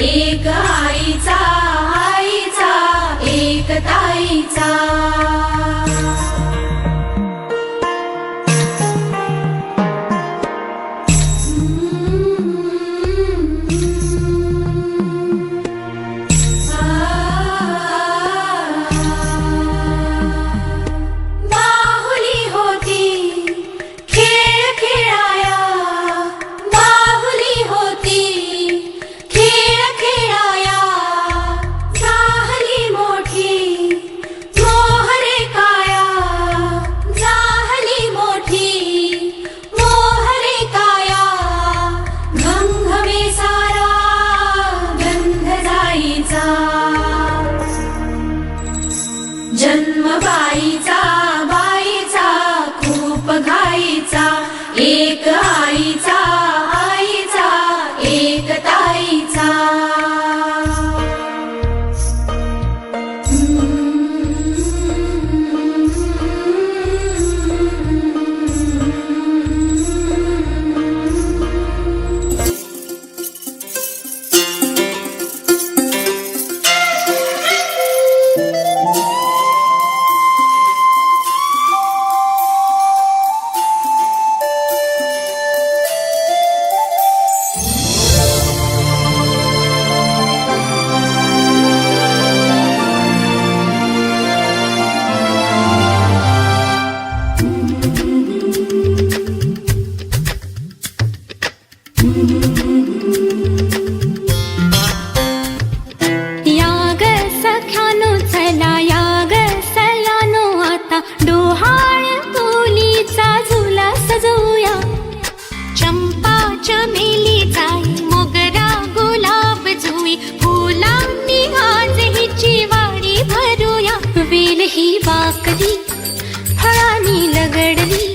एक आईचा आईचा एक ताईचा जन्म बाईचा बाईचा खूप घाईचा एक आईचा आईचा एक ताईचा याग सख्यानो चला याग सयानो आता डोहाळ कोलीचा झुला सजवूया चंपा चमेली जाई मोगरा गुलाब जुई फुलांनी आज हिची वाडी भरूया वेल ही वाकली फळांनी लगडली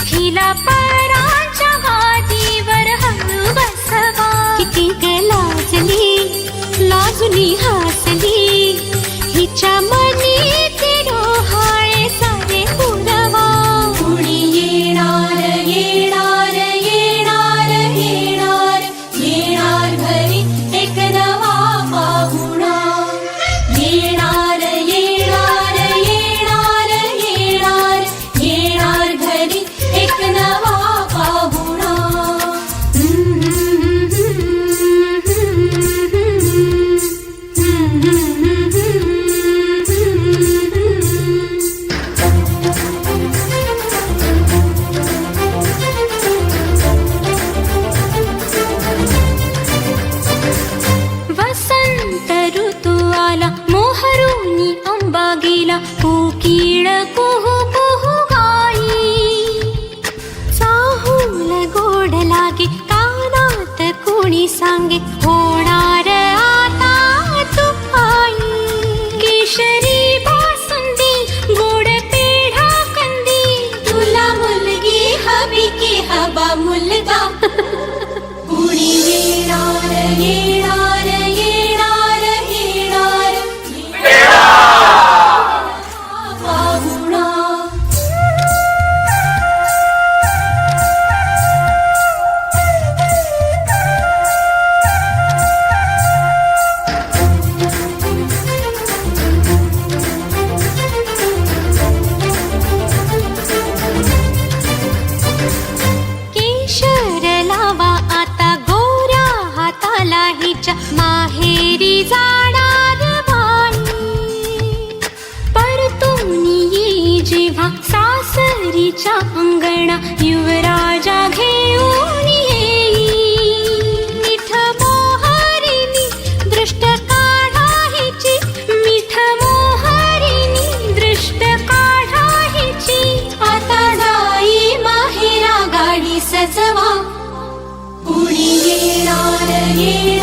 हिला पराच्या गादीवर हळू बसवा किती लाजली हसली हिच्या मनी ते डोहाळे सारे पुरवा कुणी येणार येणार येणार येणार येणार घरी एक नवा पाहुणा येणार येणार येणार येणार येणार घरी एक नवा पाहुणा वसंत ऋतू आला मोहरुनी आंबा गेला कोकिळ कुहू कुहू गाई चाहूल गोड लागे कानात कोणी सांगे होणार आता तू आई केशरी बासुंदी गोड पेढा कंदी तुला मुलगी हवी की हवा मुलगा कुणी येणार येणार येणार येणार पाहुणा केशर लावा आता गोऱ्या हाताला हिच्या माहेरी जाणार बाई परतून ये जेव्हा सासरीच्या अंगणा युवराजा घेऊन येई मिठ मोहरिनी दृष्ट काढा हिची मिठ मोहरिनी दृष्ट काढा हिची आता जाई माहेरा गाडी सजवा कुणी येणार येणार